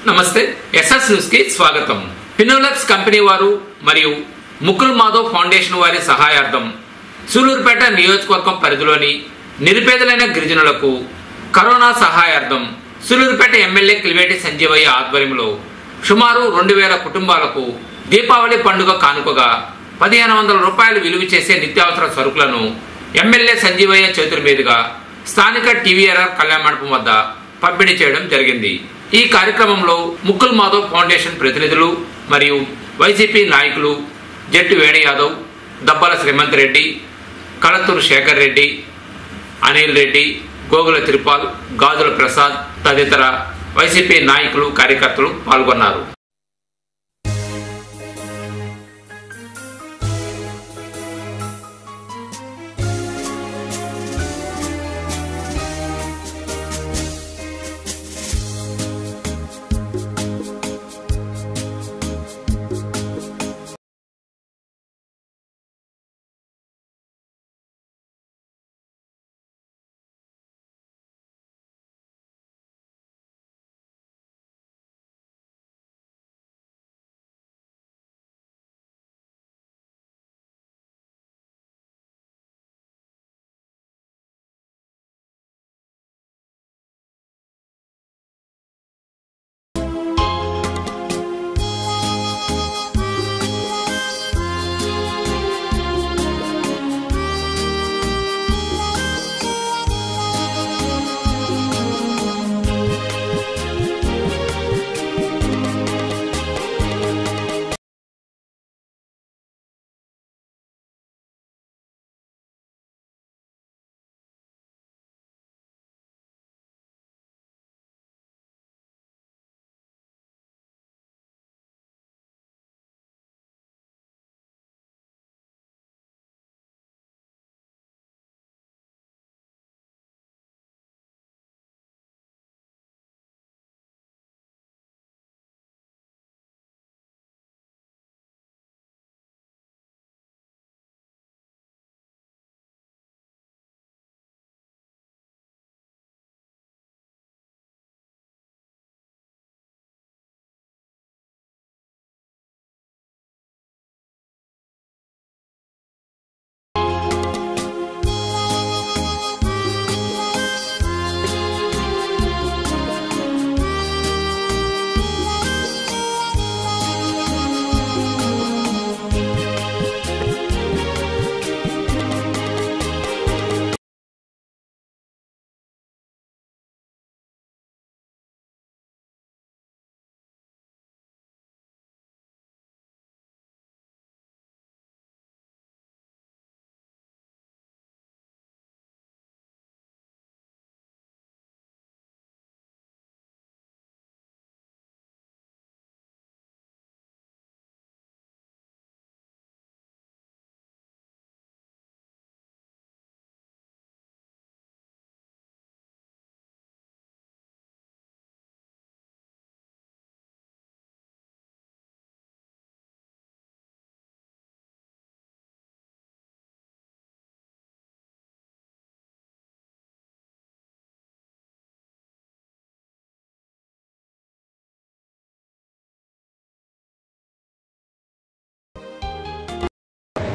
నమస్తే SS news కి స్వాగతం. ఫినోలెక్స్ కంపెనీ వారు మరియు ముకుల్ మాధవ్ ఫౌండేషన్ వారి సహాయార్థం సూలూరుపేట నియోజకవర్గం పరిధిలోని నిరుపేదలైన గిరిజనులకు కరోనా సహాయార్థం సూలూరుపేట ఎమ్మెల్యే కిలివేటి సంజీవయ్య ఆధ్వర్యంలో సుమారు 2000 కుటుంబాలకు దీపావళి పండుగ కానుకగా 1500 రూపాయలు విలువ చేసే నిత్యావసర సరుకులను ఎమ్మెల్యే సంజీవయ్య చేతుల మీదుగా స్థానిక టీవీఆర్ఆర్ కళ్యాణ మండపం వద్ద పంపిణీ చేయడం జరిగింది. ఈ కార్యక్రమంలో ముకుల్ మాధవ్ ఫౌండేషన్ ప్రతినిధులు మరియు వైసీపీ నాయకులు జట్టు వేణు యాదవ్, దబ్బల శ్రీమంత్ రెడ్డి, కళత్తూరు శేఖర్ రెడ్డి, అనిల్ రెడ్డి, గోగుల తిరుపాల్, గాజుల ప్రసాద్ తదితర వైసీపీ నాయకులు కార్యకర్తలు పాల్గొన్నారు.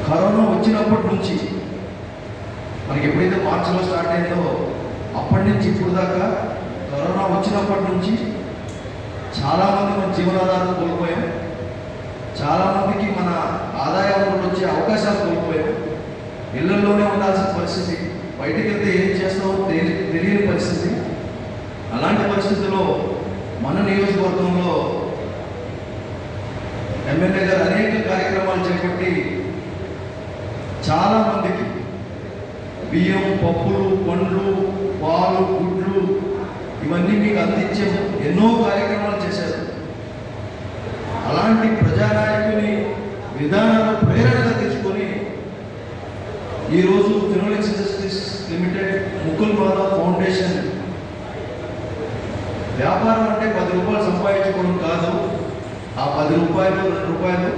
కరోనా వచ్చినప్పటి నుంచి మనకి ఎప్పుడైతే మార్చిలో స్టార్ట్ అయిందో అప్పటి నుంచి ఇప్పుడు దాకా కరోనా వచ్చినప్పటి నుంచి చాలామంది మన జీవనాధారం కోల్పోయాం. చాలామందికి మన ఆదాయ వనరులు వచ్చే అవకాశాలు కోల్పోయాం. ఇళ్లలోనే ఉండాల్సిన పరిస్థితి, బయటికి వెళ్తే ఏం చేస్తామో తెలియని పరిస్థితి. అలాంటి పరిస్థితుల్లో మన నియోజకవర్గంలో ఎమ్మెల్యే గారు అనేక కార్యక్రమాలు చేపట్టి చాలా మందికి బియ్యం, పప్పులు, పండ్లు, పాలు, గుడ్లు ఇవన్నీ మీకు అందించే ఎన్నో కార్యక్రమాలు చేశారు. అలాంటి ప్రజానాయకుని విధానాలు ప్రేరణగా తీసుకొని ఈరోజు Finolex industries limited Mukul Madhav foundation వ్యాపారం అంటే 10 రూపాయలు సంపాదించుకోవడం కాదు. ఆ 10 రూపాయలు 2 రూపాయలు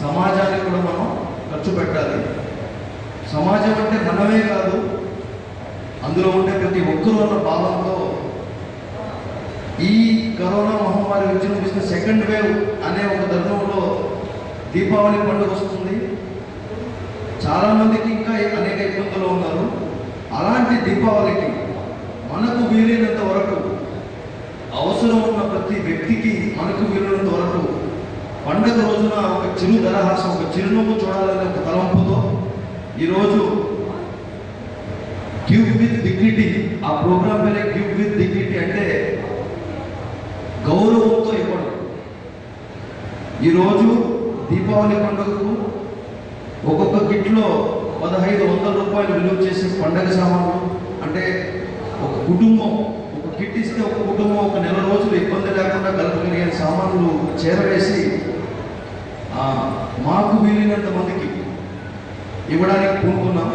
సమాజానికి కూడా మనం ఖర్చు పెట్టాలి. సమాజం అంటే మనమే కాదు, అందులో ఉండే ప్రతి ఒక్కరూ అన్న భావంతో ఈ కరోనా మహమ్మారి విజృంభిస్తున్న సెకండ్ వేవ్ అనే ఒక తరుణంలో దీపావళి పండుగ వస్తుంది. చాలామందికి ఇంకా అనేక ఇబ్బందులు ఉన్నారు. అలాంటి దీపావళికి మనకు వీలైనంత వరకు, అవసరం ఉన్న ప్రతి వ్యక్తికి మనకు వీలైనంత వరకు పండుగ రోజున ఒక చిరు దరహాసం, ఒక చిరునవ్వు చూడాలనే ఒక తలంపుతో ఈరోజు గివ్ విత్ డిగ్నిటీ, ఆ ప్రోగ్రామ్ పేరే గివ్ విత్ డిగ్నిటీ, అంటే గౌరవంతో ఇవ్వడం. ఈరోజు దీపావళి పండుగకు ఒక్కొక్క కిట్లో 1500 రూపాయలు విలువ చేసే పండగ సామాన్లు, అంటే ఒక కుటుంబం ఒక కిట్ ఇస్తే ఒక కుటుంబం ఒక నెల రోజులు ఇబ్బంది లేకుండా కలపగలిగే సామాన్లు చేరవేసి మాకు వీలైనంత మందికి ఇవ్వడానికి పూనుకున్నాం.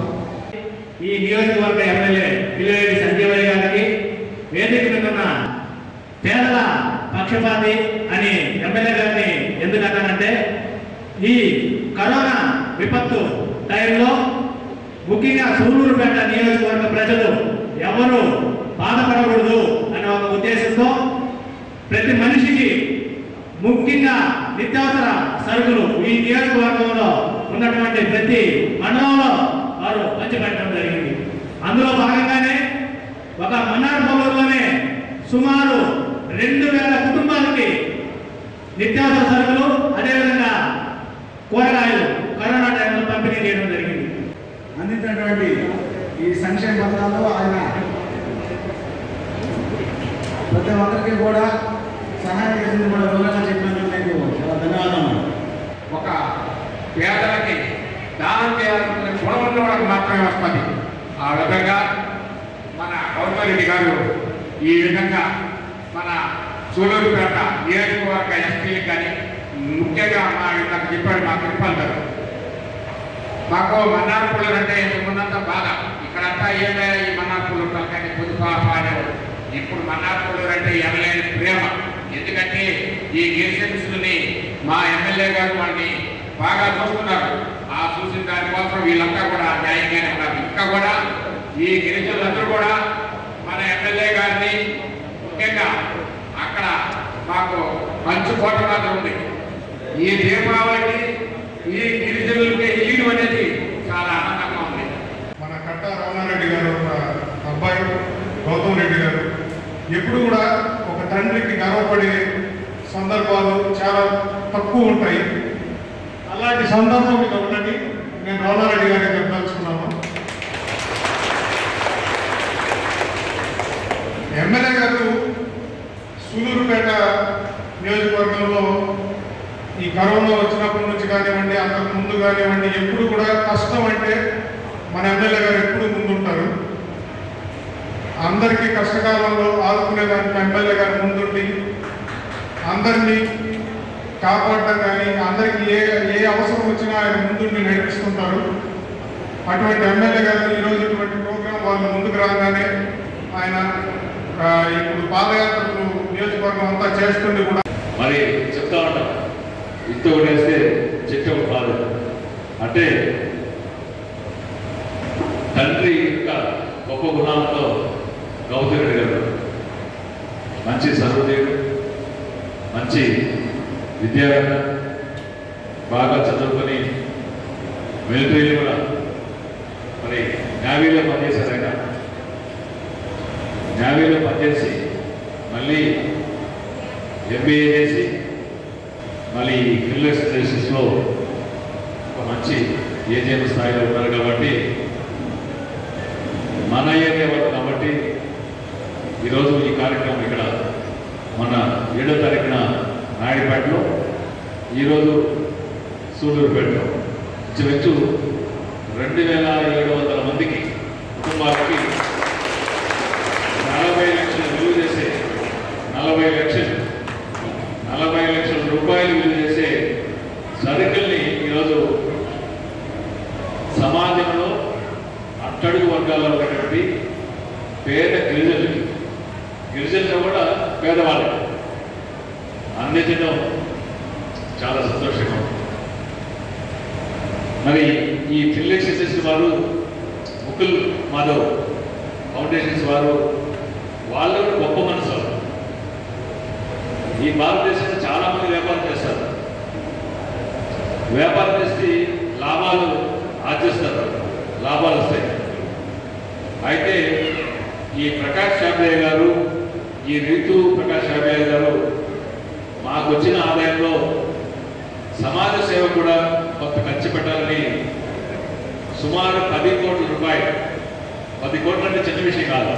ఈ నియోజకవర్గ ఎమ్మెల్యే పిల్లిరెడ్డి సంజీవయ్య గారికి, వేదిక మీద ఉన్న పేదల పక్షపాతి అని ఎమ్మెల్యే గారిని ఎందుకంటానంటే, ఈ కరోనా విపత్తు టైంలో ముఖ్యంగా సూళ్ళూరుపేట నియోజకవర్గ ప్రజలు ఎవరు బాధపడకూడదు అనే ఒక ఉద్దేశంతో ప్రతి మనిషికి ముఖ్యంగా నిత్యావసర సరుకులు ఈ నియోజకవర్గంలో ఉన్నటువంటి ప్రతి మండలంలో వారు పంచిపెట్టడం జరిగింది. అందులో భాగంగానే ఒక మన్నార్పల్లూరులోనే సుమారు 2000 కుటుంబాలకి నిత్యావసర సరుకులు, అదేవిధంగా కూరగాయలు కరోనా టైంలో పంపిణీ చేయడం జరిగింది. అందించినటువంటి ఈ సంక్షేమ పథకాల్లో ఆయన ప్రతి ఒక్కరికి కూడా సహాయం చేసింది కూడా వివరంగా చెప్పినందుకు మీకు చాలా ధన్యవాదాలు. ఒక పేదలకి దానం చేయాలనుకునే గుణం ఉన్న వాళ్ళకి మాత్రమే వస్తుంది. ఆ విధంగా మన గౌరవరెడ్డి గారు ఈ విధంగా మన సూళ్ళూరుపేట నియోజకవర్గ ఎస్పీలకు కానీ ముఖ్యంగా నాకు చెప్పాడు మా తిరుపతి మాకు మన్నార్పల్లూరు అంటే ఉన్నంత బాధ, ఇక్కడంతా ఏమే ఈ మన్నార్పల్లూరు కానీ పొదుపాప అనేవాడు. ఇప్పుడు మన్నార్పల్లూరు అంటే ఎమ్మెల్యే ప్రేమ. ఎందుకంటే ఈ గిరిజనులని మా ఎమ్మెల్యే గారు వాళ్ళని బాగా చూస్తున్నారు. ఆ చూసిన దానికోసం వీళ్ళంతా కూడా న్యాయంగానే ఉన్నారు. ఇంకా కూడా ఈ గిరిజనులందరూ కూడా మన ఎమ్మెల్యే గారిని ముఖ్యంగా అక్కడ మాకు మంచి కోట మాత్రం ఉంది. ఈ దీపావళికి ఈ గిరిజనులకి ఇల్లు అనేది చాలా ఆనందంగా ఉంది. మన కట్టా రామారెడ్డి గారు అబ్బాయి గౌతమ్ రెడ్డి గారు ఎప్పుడు కూడా ఒక తండ్రికి గర్వపడే సందర్భాలు చాలా తక్కువ ఉంటాయి. అలాంటి సందర్భం మీద ఒకటి నేను రామారెడ్డి గారికి చెప్పదలుచుకున్నాను. ఎమ్మెల్యే గారు సూళ్ళూరుపేట నియోజకవర్గంలో ఈ కరోనా వచ్చినప్పటి నుంచి కానివ్వండి, అంతకు ముందు కానివ్వండి, ఎప్పుడు కూడా కష్టం అంటే మన ఎమ్మెల్యే గారు ఎప్పుడు ముందుంటారు. అందరికీ కష్టకాలంలో ఆదుకునేదానికి ఎమ్మెల్యే గారు ముందుండి అందరినీ కాపాడటం కానీ, అందరికీ ఏ అవసరం వచ్చినా ఆయన ముందుండి నడిపిస్తుంటారు. అటువంటి ఎమ్మెల్యే గారు ఈరోజు ఇటువంటి ప్రోగ్రాం వాళ్ళు ముందుకు రాగానే ఆయన ఇప్పుడు పాదయాత్రలు నియోజకవర్గం అంతా చేస్తుండే కూడా మరి చెప్తా ఉంటాం, ఇంత వేస్తే చెట్టం కాదు అంటే తండ్రి యొక్క గొప్ప గుణాలతో గౌతమ్ రెడ్డి గారు మంచి సర్వదేవుడు, మంచి విద్యావేత్త, బాగా చదువుకొని మిలిటరీలు కూడా మరి నేవీలో పనిచేశారు. ఆయన నేవీలో పనిచేసి మళ్ళీ ఎంబీఏ చేసి మళ్ళీ క్రిమినల్ స్టేషన్స్లో ఒక మంచి ఏజీఎం స్థాయిలో ఉన్నారు. కాబట్టి మన ఏరియా వాళ్ళు కాబట్టి ఈరోజు ఈ కార్యక్రమం ఇక్కడ మన 7వ తారీఖున నాయుడుపేటలో, ఈరోజు సూళ్ళూరుపేటలో ఇంచుమించు 2700 మందికి కుటుంబాలకి 40 లక్షలు విలువ చేసే 40 లక్షల రూపాయలు విలువ చేసే సరుకుల్ని ఈరోజు సమాజంలో అట్టడుగు వర్గాల్లో ఉన్నటువంటి పేద గిరిజనులు కూడా పేదవాళ్ళకి అందించడం చాలా సంతోషంగా ఉంది. మరి ఈ ఫిల్లెక్స్ వారు, ముకుల్ మాధవ్ ఫౌండేషన్స్ వారు, వాళ్ళు గొప్ప మనసు. ఈ భారతదేశంలో చాలామంది వ్యాపారం చేస్తారు. వ్యాపారం చేసి లాభాలు ఆర్జిస్తారు, లాభాలు వస్తాయి. అయితే ఈ ప్రకాష్ షాబయ్య గారు, ఈ రీతు ప్రకాష్ షాబయ్య గారు మాకు వచ్చిన ఆదాయంలో సమాజ సేవ కూడా కొంత ఖర్చు పెట్టాలని సుమారు 10 కోట్ల రూపాయలు, 10 కోట్లు అంటే చిన్న విషయం కాదు,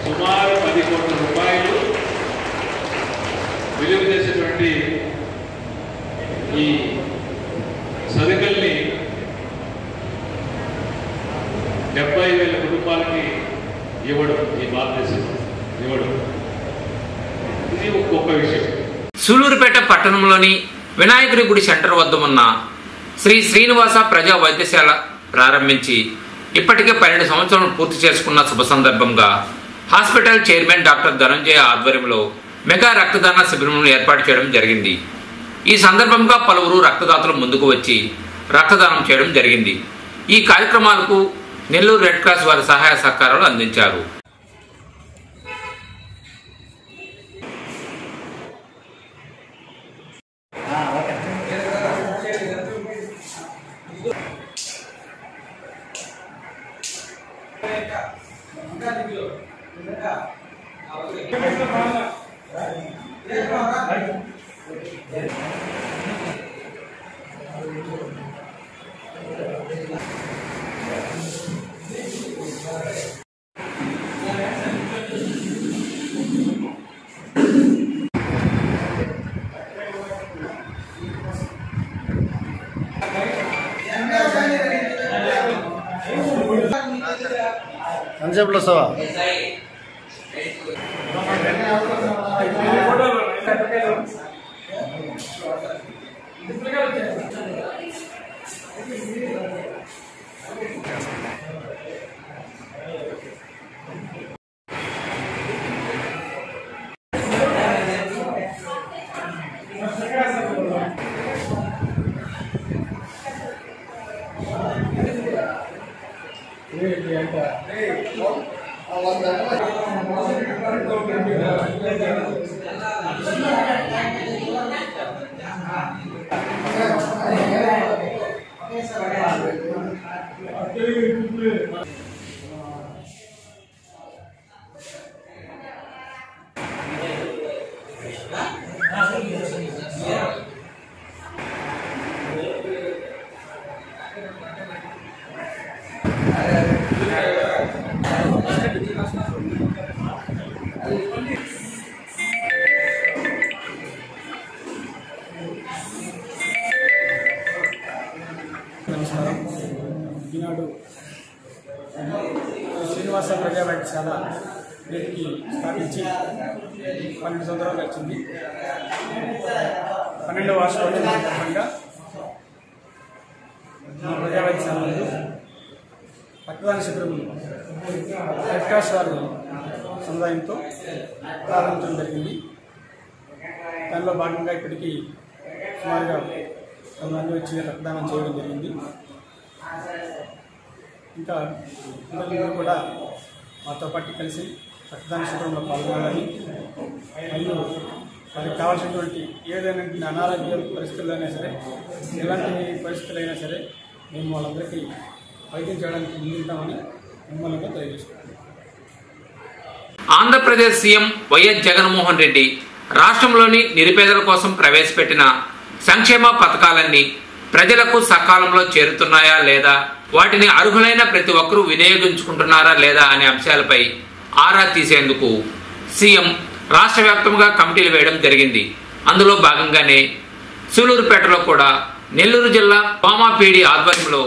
సుమారు 10 కోట్ల రూపాయలు విలువ చేసేటువంటి ఈ సరుకుల్ని 70,000 కుటుంబాలకి ఇవ్వడం, ఈ భారతదేశంలో ఇవ్వడం, ఇది ఒక గొప్ప విషయం. సూలూరుపేట పట్టణంలోని వినాయకుడి గుడి సెంటర్ వద్ద ఉన్న శ్రీ శ్రీనివాస ప్రజా వైద్యశాల ప్రారంభించి ఇప్పటికే 12 సంవత్సరాలు పూర్తి చేసుకున్న శుభ సందర్భంగా హాస్పిటల్ చైర్మన్ డాక్టర్ ధనంజయ ఆధ్వర్యంలో మెగా రక్తదాన శిబిరం ఏర్పాటు చేయడం జరిగింది. ఈ సందర్భంగా పలువురు రక్తదాతలు ముందుకు వచ్చి రక్తదానం చేయడం జరిగింది. ఈ కార్యక్రమాలకు నెల్లూరు రెడ్ క్రాస్ వారి సహాయ సహకారాలు అందించారు. ఎంతసేపులో వస్తావా? ఈనాడు శ్రీనివాస ప్రజా వైద్యశాల వీటికి స్థాపించి 12 సంవత్సరాలు వచ్చింది. 12వ వార్షికోత్సవం సందర్భంగా మా ప్రజా వైద్యశాల నందు రక్తదాన శిబిరం రెడ్ క్రాస్ వారి సముదాయంతో ప్రారంభించడం జరిగింది. దానిలో భాగంగా ఇప్పటికీ సుమారుగా 9 మంది వచ్చి రక్తదానం చేయడం జరిగింది. ఇంకా పిల్లలందరూ కూడా మాతో పాటు కలిసి రక్తదాన శిబిరంలో పాల్గొనాలని, మరియు వారికి కావాల్సినటువంటి ఏదైనా అనారోగ్య పరిస్థితులైనా సరే, ఎలాంటి పరిస్థితులైనా సరే మేము వాళ్ళందరికీ వైద్యం చేయడానికి ముందుంటామని మిమ్మల్ని తెలియజేస్తున్నాం. ఆంధ్రప్రదేశ్ సీఎం వైఎస్ జగన్మోహన్ రెడ్డి రాష్ట్రంలోని నిరుపేదల కోసం ప్రవేశపెట్టిన సంక్షేమ పథకాలన్నీ ప్రజలకు సకాలంలో చేరుతున్నాయా లేదా, వాటిని అర్హులైన ప్రతి ఒక్కరూ వినియోగించుకుంటున్నారా లేదా అనే అంశాలపై ఆరా తీసేందుకు సీఎం రాష్ట్ర వ్యాప్తంగా కమిటీలు వేయడం జరిగింది. అందులో భాగంగానే సూలూరుపేటలో కూడా నెల్లూరు జిల్లా వామాపీడి ఆధ్వర్యంలో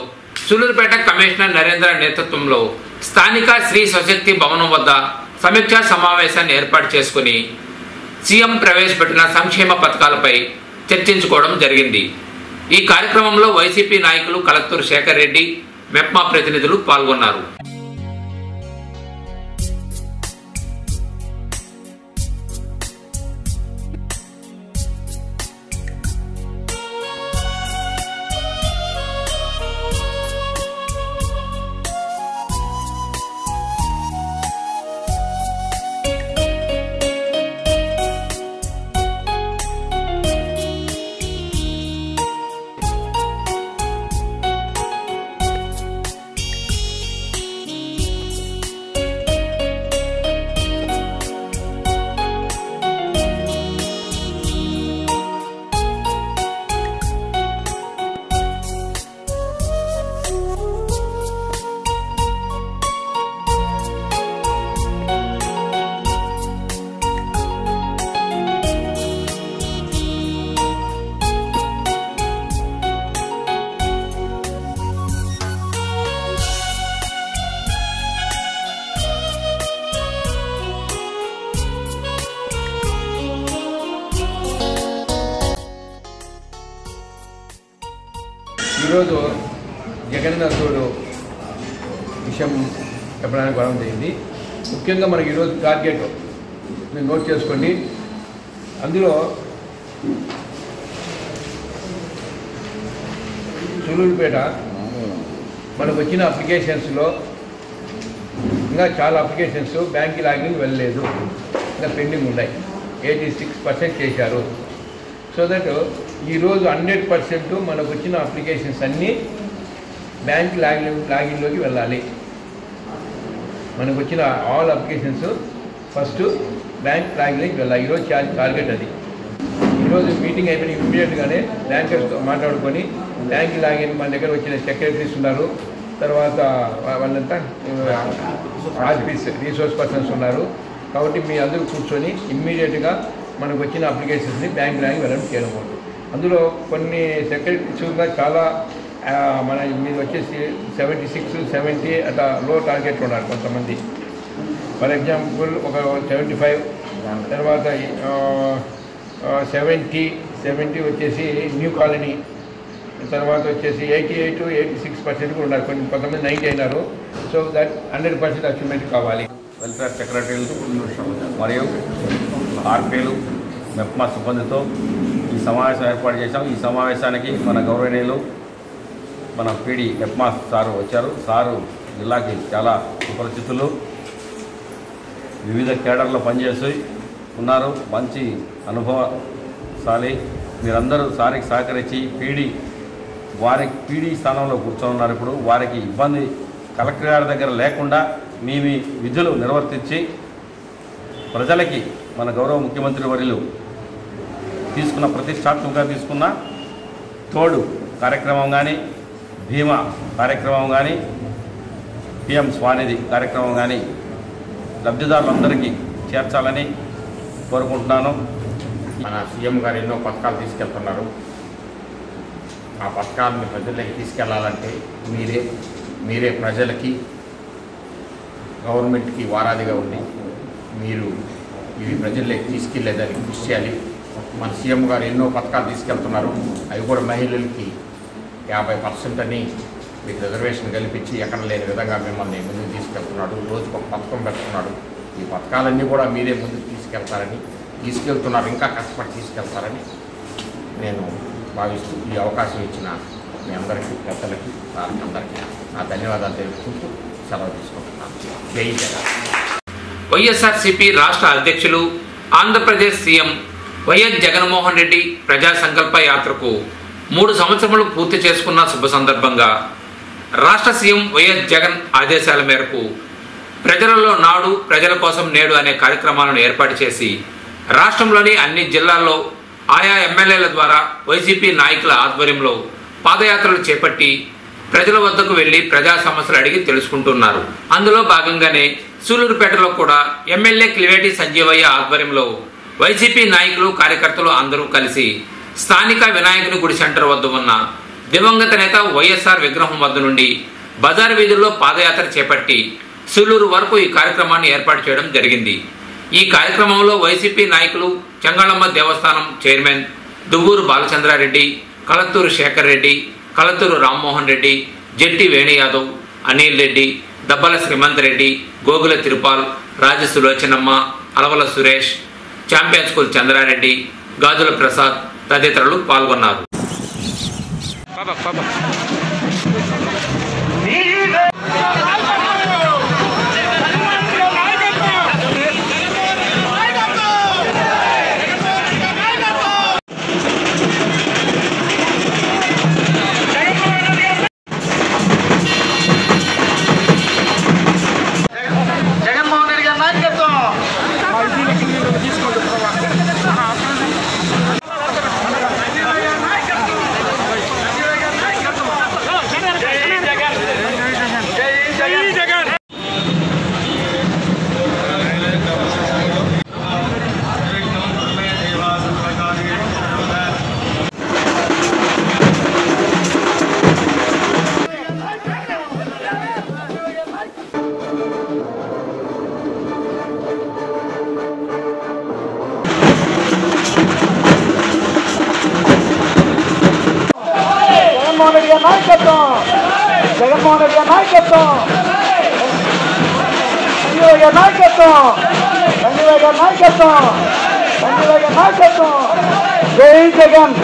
సూలూరుపేట కమిషనర్ నరేంద్ర నేతృత్వంలో స్థానిక శ్రీ స్వశక్తి భవనం వద్ద సమీక్షా సమావేశాన్ని ఏర్పాటు చేసుకుని సీఎం ప్రవేశపెట్టిన సంక్షేమ పథకాలపై చర్చించుకోవడం జరిగింది. ఈ కార్యక్రమంలో వైసీపీ నాయకులు కలత్తూరు శేఖర్ రెడ్డి, మెప్మా ప్రతినిధులు పాల్గొన్నారు. ఈరోజు జగన్నాథుడు విషయం చెప్పడానికి గొడవ జరిగింది. ముఖ్యంగా మనకి ఈరోజు టార్గెట్ మీరు నోట్ చేసుకోండి. అందులో సూలూరుపేట మనకు వచ్చిన అప్లికేషన్స్లో ఇంకా చాలా అప్లికేషన్స్ బ్యాంక్ లాగిన్ వెళ్ళలేదు, ఇంకా పెండింగ్ ఉన్నాయి. 86% చేశారు. సో దట్ ఈరోజు 100% మనకు వచ్చిన అప్లికేషన్స్ అన్నీ బ్యాంక్ లాగిన్లోకి వెళ్ళాలి. మనకు వచ్చిన ఆల్ అప్లికేషన్స్ ఫస్ట్ బ్యాంక్ లాగిన్లోకి వెళ్ళాలి. ఈరోజు టార్గెట్ అది. ఈరోజు మీటింగ్ అయిపోయిన ఇమ్మీడియట్గానే బ్యాంకర్స్తో మాట్లాడుకొని బ్యాంక్ లాగిన్ మన దగ్గర వచ్చిన సెక్రటరీస్ ఉన్నారు, తర్వాత వాళ్ళంతా ఆర్పీస్ రీసోర్స్ పర్సన్స్ ఉన్నారు. కాబట్టి మీ అందరూ కూర్చొని ఇమ్మీడియట్గా మనకు వచ్చిన అప్లికేషన్స్ని బ్యాంక్ లాగిన్ వెళ్ళడం చేయకూడదు. అందులో కొన్ని సెక్రటరీస్గా చాలా మన మీద వచ్చేసి 76, 70 అట్లా లో టార్గెట్లు ఉన్నారు కొంతమంది. ఫర్ ఎగ్జాంపుల్ ఒక 75, తర్వాత 70 వచ్చేసి న్యూ కాలనీ, తర్వాత వచ్చేసి 88, 86% కూడా ఉన్నారు. కొంతమంది 90 అయినారు. సో దట్ 100% అచీవ్మెంట్ కావాలి. వెల్ఫేర్ సెక్రటరీలు మరియు ఆర్పీలు మెప్మా సిబ్బందితో ఈ సమావేశం ఏర్పాటు చేశాం. ఈ సమావేశానికి మన గౌరవనీయులు మన పీడి మెప్మా సారు వచ్చారు. సారు జిల్లాకి చాలా సుపరిచితులు, వివిధ కేడర్లో పనిచేసి ఉన్నారు, మంచి అనుభవశాలి. మీరందరూ సారికి సహకరించి వారికి పీడీ స్థానంలో కూర్చొని ఉన్నారు. ఇప్పుడు వారికి ఇబ్బంది కలెక్టర్ గారి దగ్గర లేకుండా మీ విధులు నిర్వర్తించి ప్రజలకి మన గౌరవ ముఖ్యమంత్రి వర్యులు తీసుకున్న ప్రతిష్టాత్మకంగా తీసుకున్న తోడు కార్యక్రమం కానీ, భీమా కార్యక్రమం కానీ, పిఎం స్వానిధి కార్యక్రమం కానీ లబ్ధిదారులందరికీ చేర్చాలని కోరుకుంటున్నాను. మన సీఎం గారు ఎన్నో పథకాలు తీసుకెళ్తున్నారు. ఆ పథకాలను ప్రజలకి తీసుకెళ్లాలంటే మీరే ప్రజలకి గవర్నమెంట్కి వారాదిగా ఉండి మీరు ఇవి ప్రజల్లోకి తీసుకెళ్లేదానికి కృషి చేయాలి. మన సీఎం గారు ఎన్నో పథకాలు తీసుకెళ్తున్నారు. అవి కూడా మహిళలకి 50% అని మీకు రిజర్వేషన్ కల్పించి ఎక్కడ లేని విధంగా మిమ్మల్ని ముందుకు తీసుకెళ్తున్నాడు. రోజుకు ఒక పథకం పెడుతున్నాడు. ఈ పథకాలన్నీ కూడా మీరే ముందుకు తీసుకెళ్తున్నారు, ఇంకా కష్టపడి తీసుకెళ్తారని నేను భావిస్తూ ఈ అవకాశం ఇచ్చిన మీ అందరికీ, పెద్దలకి, అందరికీ నా ధన్యవాదాలు తెలుపుకుంటూ సెలవు తీసుకుంటున్నాను. జై జగన్. వైఎస్ఆర్సీపీ రాష్ట్ర అధ్యక్షులు, ఆంధ్రప్రదేశ్ సీఎం వైఎస్ జగన్మోహన్ రెడ్డి ప్రజా సంకల్ప యాత్రకు 3 సంవత్సరములు పూర్తి చేసుకున్న శుభ సందర్భంగా రాష్ట్ర సీఎం వైఎస్ జగన్ ఆదేశాల మేరకు ప్రజలలో నాడు, ప్రజల కోసం నేడు అనే కార్యక్రమాలను ఏర్పాటు చేసి రాష్ట్రంలోని అన్ని జిల్లాల్లో ఆయా ఎమ్మెల్యేల ద్వారా వైసీపీ నాయకుల ఆధ్వర్యంలో పాదయాత్రలు చేపట్టి ప్రజల వద్దకు వెళ్లి ప్రజా సమస్యలు అడిగి తెలుసుకుంటున్నారు. అందులో భాగంగానే సూలూరుపేటలో కూడా ఎమ్మెల్యే క్లివేటి సంజీవయ్య ఆధ్వర్యంలో వైసీపీ నాయకులు, కార్యకర్తలు అందరూ కలిసి స్థానిక వినాయకుని గుడి సెంటర్ వద్ద ఉన్న దివంగత నేత వైఎస్ఆర్ విగ్రహం వద్ద నుండి బజార్ వీధుల్లో పాదయాత్ర చేపట్టి సూలూరు వరకు ఈ కార్యక్రమాన్ని ఏర్పాటు చేయడం జరిగింది. ఈ కార్యక్రమంలో వైసీపీ నాయకులు, చెంగాళమ్మ దేవస్థానం చైర్మన్ దువ్వూరు బాలచంద్రారెడ్డి, కలత్తూరు శేఖర్ రెడ్డి, కలత్తూరు రామ్మోహన్ రెడ్డి, జెట్టి వేణుయాదవ్, అనిల్ రెడ్డి, దబ్బల శ్రీమంత్ రెడ్డి, గోగుల తిరుపాల్, రాజ సులోచనమ్మ, అలవల సురేష్, ఛాంపియన్ స్కూల్ చంద్రారెడ్డి, గాజుల ప్రసాద్ తదితరులు పాల్గొన్నారు. జై నాయకత్వం, జగన్మోహన్ రెడ్డి గారి నాయకత్వం, సంజయ్ గారి నాయకత్వం, సంజయ్ గారి నాయకత్వం, సంజయ్ గారి నాయకత్వం. జై జగన్.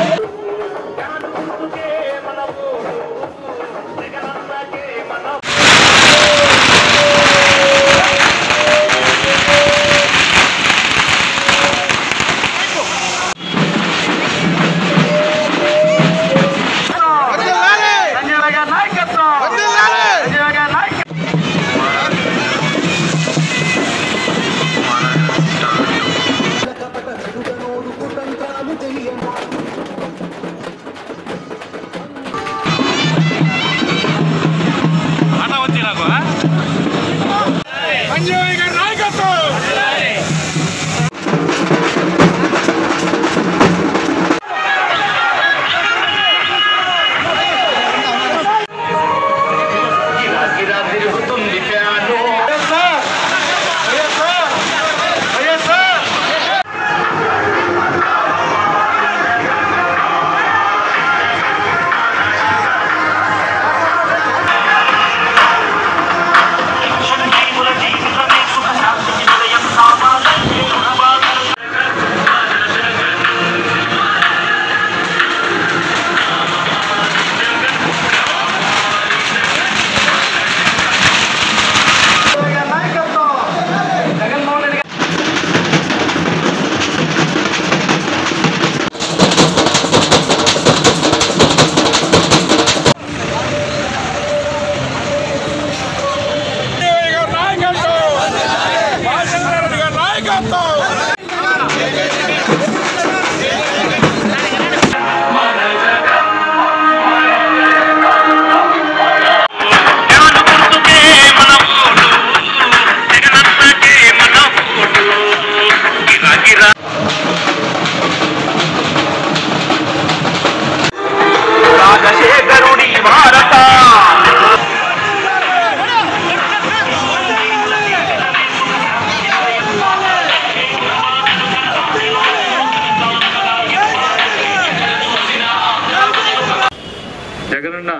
జగనన్న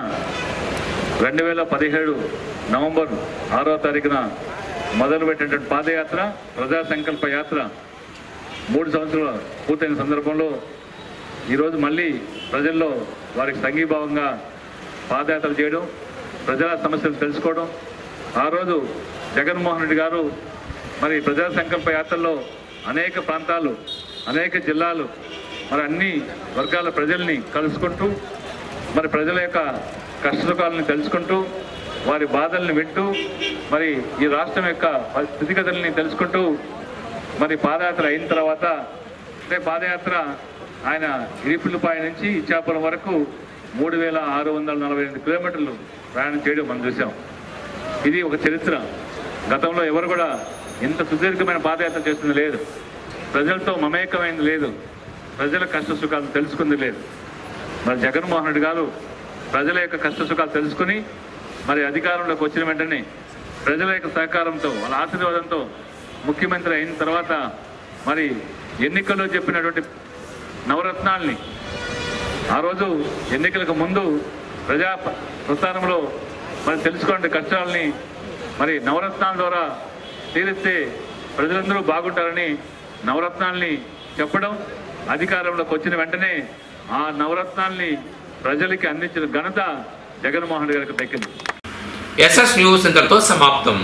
2017 నవంబర్ 6వ తారీఖున మొదలుపెట్టినటువంటి పాదయాత్ర, ప్రజా సంకల్ప యాత్ర 3 సంవత్సరాలు పూర్తయిన సందర్భంలో ఈరోజు మళ్ళీ ప్రజల్లో వారికి సంఘీభావంగా పాదయాత్ర చేయడం, ప్రజల సమస్యలు తెలుసుకోవడం. ఆ రోజు జగన్మోహన్ రెడ్డి గారు మరి ప్రజా సంకల్ప యాత్రలో అనేక ప్రాంతాలు, అనేక జిల్లాలు, మరి అన్ని వర్గాల ప్రజల్ని కలుసుకుంటూ, మరి ప్రజల యొక్క కష్టసుఖాలను తెలుసుకుంటూ, వారి బాధల్ని వింటూ, మరి ఈ రాష్ట్రం యొక్క స్థితిగతుల్ని తెలుసుకుంటూ మరి పాదయాత్ర అయిన తర్వాత, అంటే పాదయాత్ర ఆయన ఇరిపులపాయ నుంచి ఇచ్చాపురం వరకు 3648 కిలోమీటర్లు ప్రయాణం చేయడం మనం చూసాం. ఇది ఒక చరిత్ర. గతంలో ఎవరు కూడా ఇంత సుదీర్ఘమైన పాదయాత్ర చేస్తుంది లేదు, ప్రజలతో మమేకమైంది లేదు, ప్రజల కష్ట సుఖాలను తెలుసుకుంది లేదు. మరి జగన్మోహన్ రెడ్డి గారు ప్రజల యొక్క కష్ట సుఖాలు తెలుసుకుని మరి అధికారంలోకి వచ్చిన వెంటనే ప్రజల యొక్క సహకారంతో, వాళ్ళ ఆశీర్వాదంతో ముఖ్యమంత్రి అయిన తర్వాత మరి ఎన్నికల్లో చెప్పినటువంటి నవరత్నాల్ని, ఆ రోజు ఎన్నికలకు ముందు ప్రజా ప్రస్థానంలో మరి తెలుసుకునే కష్టాలని మరి నవరత్నాల ద్వారా తీరిస్తే ప్రజలందరూ బాగుంటారని నవరత్నాల్ని చెప్పడం, అధికారంలోకి వచ్చిన వెంటనే ఆ నవరత్నాల్ని ప్రజలకి అందించిన ఘనత జగన్మోహన్ రెడ్డి గారికి దక్కింది. ఎస్ఎస్ న్యూస్ ఇంతటితో సమాప్తం.